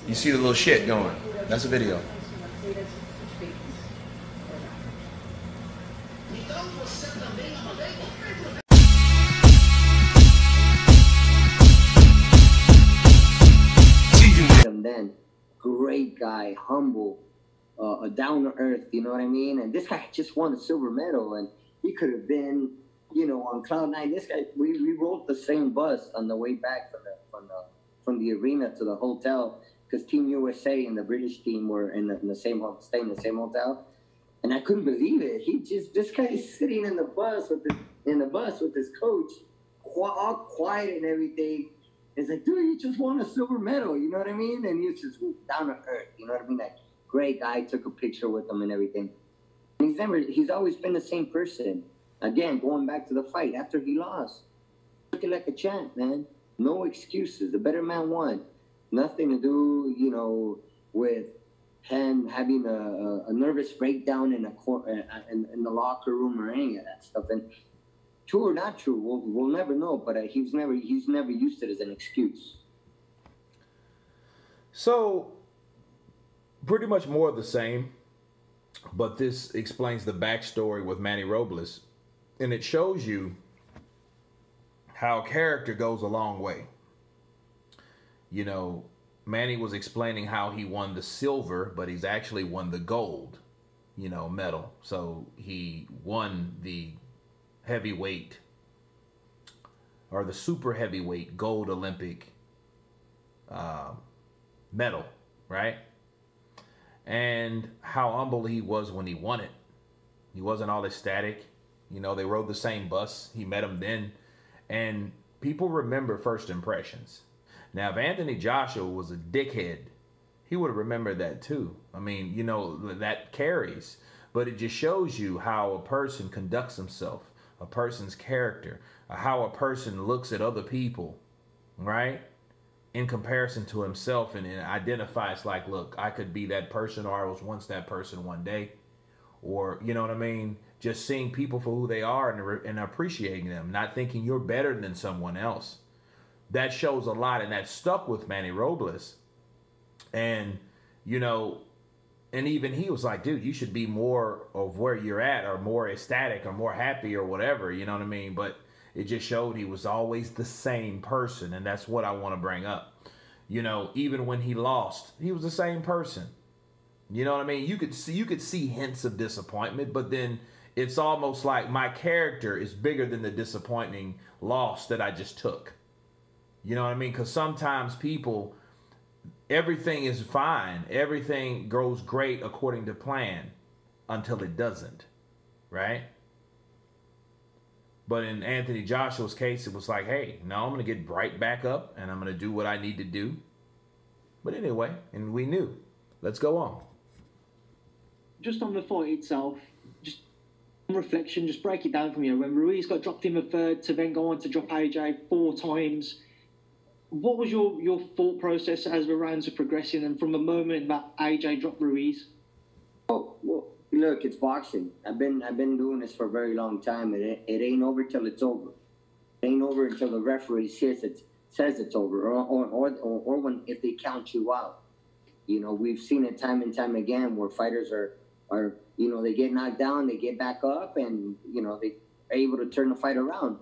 You see the little shit going. That's a video. Then great guy, humble, down to earth, you know what I mean? And this guy just won a silver medal, and he could have been, you know, on cloud nine. This guy, we rode the same bus on the way back from the arena to the hotel, because Team USA and the British team were staying in the same hotel, and I couldn't believe it. This guy is sitting in the bus with his coach, all quiet and everything. It's like, dude, you just won a silver medal, you know what I mean? And he's just down to earth, you know what I mean? Like, great guy, took a picture with him and everything. And he's always been the same person. Again, going back to the fight, after he lost, looking like a champ, man. No excuses. The better man won. Nothing to do, you know, with him having a nervous breakdown in the locker room or any of that stuff. And true or not true, we'll never know. But he's never used it as an excuse. So, pretty much more of the same. But this explains the backstory with Manny Robles, and it shows you how character goes a long way. You know, Manny was explaining how he won the silver, but he's actually won the gold, you know, medal. So he won the heavyweight or the super heavyweight gold Olympic medal, right? And how humble he was when he won it. He wasn't all ecstatic. You know, they rode the same bus. He met him then. And people remember first impressions. Now, if Anthony Joshua was a dickhead, he would have remembered that too. I mean, you know, that carries. But it just shows you how a person conducts himself, a person's character, how a person looks at other people, right? In comparison to himself, and identifies like, look, I could be that person, or I was once that person one day. Or, you know what I mean? Just seeing people for who they are and appreciating them, not thinking you're better than someone else. That shows a lot, and that stuck with Manny Robles. And, you know, and even he was like, dude, you should be more of where you're at, or more ecstatic, or more happy, or whatever, you know what I mean? But it just showed he was always the same person, and that's what I want to bring up. You know, even when he lost, he was the same person. You know what I mean? You could see hints of disappointment, but then it's almost like my character is bigger than the disappointing loss that I just took. You know what I mean? Because sometimes people, everything is fine. Everything goes great according to plan until it doesn't, right? But in Anthony Joshua's case, it was like, hey, no, I'm going to get right back up and I'm going to do what I need to do. But anyway, and we knew. Let's go on. Just on the fight itself, just on reflection, just break it down for me. When Ruiz got dropped in the third to then go on to drop AJ 4 times, what was your thought process as the rounds were progressing, and from the moment that AJ dropped Ruiz? Oh, well, look, it's boxing. I've been doing this for a very long time, and it ain't over till it's over. It ain't over until the referee says it's over, or when if they count you out. You know, we've seen it time and time again where fighters are you know, they get knocked down, they get back up, and you know they are able to turn the fight around.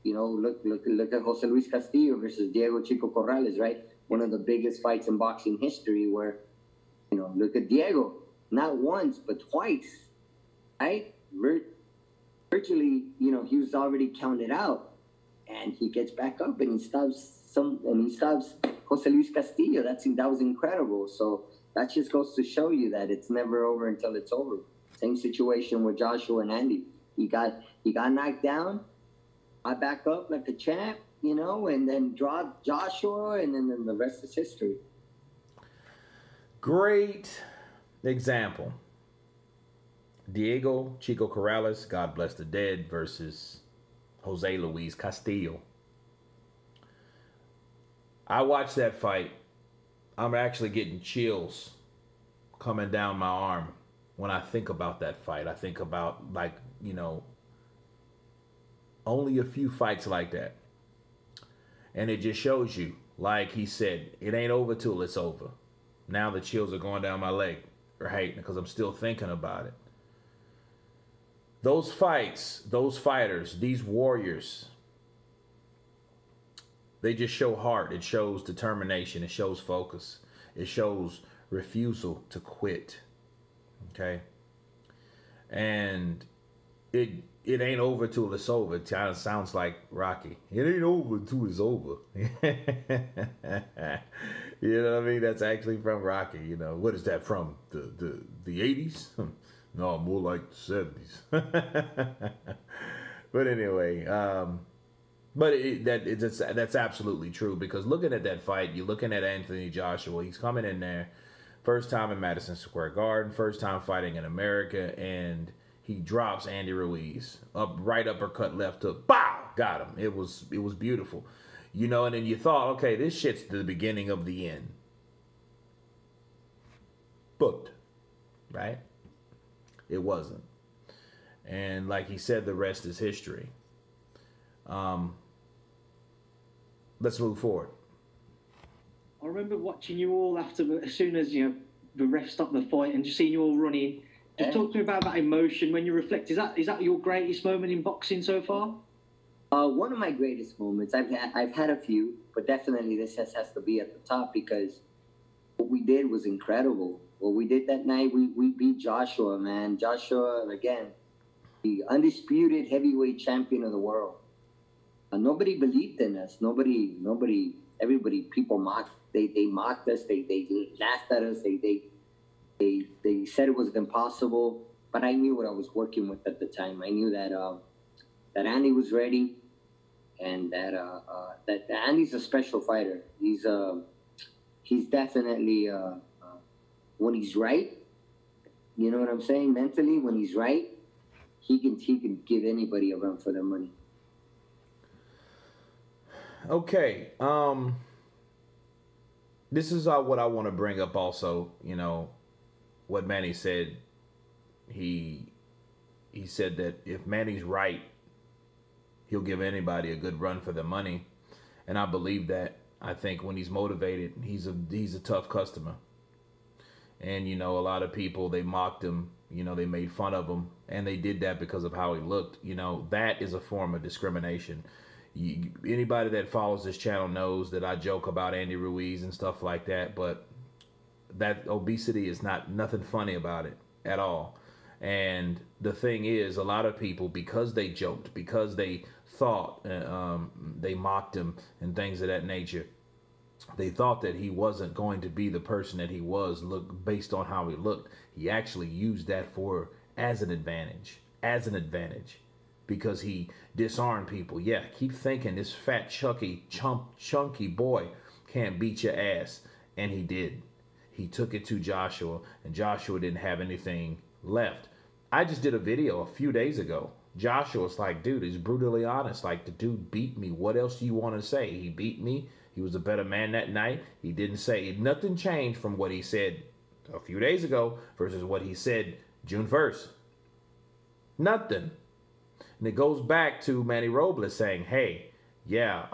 You know, look at Jose Luis Castillo versus Diego Chico Corrales, right? One of the biggest fights in boxing history. Where, you know, look at Diego, not once but twice, right? Virtually, you know, he was already counted out, and he gets back up and he stops Jose Luis Castillo. That was incredible. So that just goes to show you that it's never over until it's over. Same situation with Joshua and Andy. He got knocked down. I back up like a champ, you know, and then dropped Joshua, and then the rest is history. Great example. Diego Chico Corrales, God bless the dead, versus Jose Luis Castillo. I watched that fight. I'm actually getting chills coming down my arm when I think about that fight. I think about, like, you know, only a few fights like that. And it just shows you, like he said, it ain't over till it's over. Now the chills are going down my leg, right? Because I'm still thinking about it. Those fights, those fighters, these warriors, they just show heart. It shows determination. It shows focus. It shows refusal to quit. Okay? And it ain't over till it's over. It kind of sounds like Rocky. It ain't over till it's over. You know what I mean? That's actually from Rocky. You know, what is that from? The 80s? No, more like the 70s. But anyway, that's absolutely true, because looking at that fight, you're looking at Anthony Joshua. He's coming in there, first time in Madison Square Garden, first time fighting in America, and he drops Andy Ruiz. Right uppercut, left hook, bow, got him. It was beautiful. You know, and then you thought, okay, this shit's the beginning of the end. But, right? It wasn't. And like he said, the rest is history. Let's move forward. I remember watching you all after, as soon as the ref stopped the fight, and just seeing you all running. Just talk to me about that emotion when you reflect. Is that your greatest moment in boxing so far? One of my greatest moments. I've had a few, but definitely this has to be at the top, because what we did was incredible. What we did that night, we beat Joshua, man. Joshua, again, the undisputed heavyweight champion of the world. Nobody believed in us. Everybody, people mocked. They mocked us. They laughed at us. They said it was impossible. But I knew what I was working with at the time. I knew that Andy was ready, and that Andy's a special fighter. He's definitely when he's right. You know what I'm saying? Mentally, when he's right, he can give anybody a run for their money. Okay. This is what I want to bring up also. You know, what Manny said. He said that if Manny's right, he'll give anybody a good run for their money. And I believe that. I think when he's motivated, he's a tough customer. And, you know, a lot of people, they mocked him. You know, they made fun of him. And they did that because of how he looked. You know, that is a form of discrimination. Anybody that follows this channel knows that I joke about Andy Ruiz and stuff like that. But that obesity is nothing funny about it at all. And the thing is, a lot of people, because they joked, because they thought, they mocked him and things of that nature, they thought that he wasn't going to be the person that he was, based on how he looked. He actually used that as an advantage, because he disarmed people. Yeah, keep thinking this fat, chunky boy can't beat your ass. And he did. He took it to Joshua, and Joshua didn't have anything left. I just did a video a few days ago. Joshua's like, dude, he's brutally honest. Like, the dude beat me. What else do you want to say? He beat me. He was a better man that night. He didn't say, nothing changed from what he said a few days ago versus what he said June 1st. Nothing. And it goes back to Manny Robles saying, hey, yeah,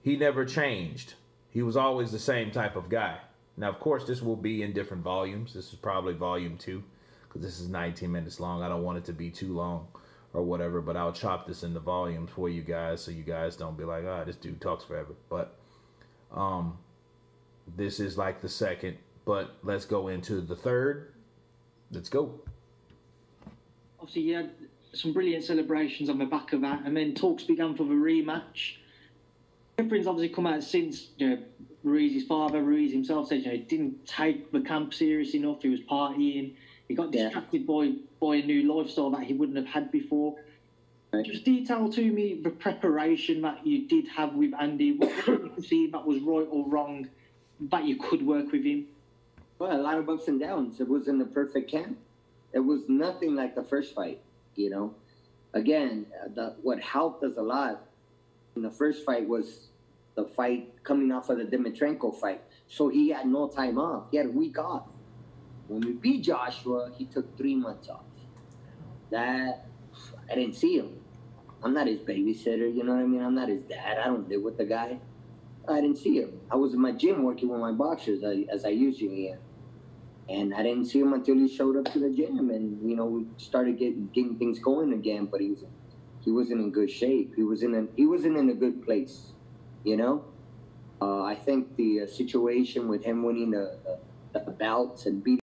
he never changed. He was always the same type of guy. Now, of course, this will be in different volumes. This is probably volume 2, because this is 19 minutes long. I don't want it to be too long or whatever, but I'll chop this into volumes for you guys, so you guys don't be like, this dude talks forever. But this is like the second, but let's go into the third. Let's go. Obviously, you had some brilliant celebrations on the back of that, and then talks began for the rematch. Everything's obviously come out since, Ruiz's father, Ruiz himself, said he didn't take the camp serious enough. He was partying. He got distracted by a new lifestyle that he wouldn't have had before. Right. Just detail to me the preparation that you did have with Andy. What did you see that was right or wrong that you could work with him? Well, a lot of ups and downs. It wasn't the perfect camp. It was nothing like the first fight, you know. Again, what helped us a lot in the first fight was the fight coming off of the Dimitrenko fight. So he had no time off. He had a week off. When we beat Joshua, he took 3 months off. That, I didn't see him. I'm not his babysitter, you know what I mean? I'm not his dad. I don't live with the guy. I didn't see him. I was in my gym working with my boxers, as I usually am. And I didn't see him until he showed up to the gym, and we started getting things going again. But he wasn't in good shape. He wasn't in a good place. I think the situation with him winning the belts and beating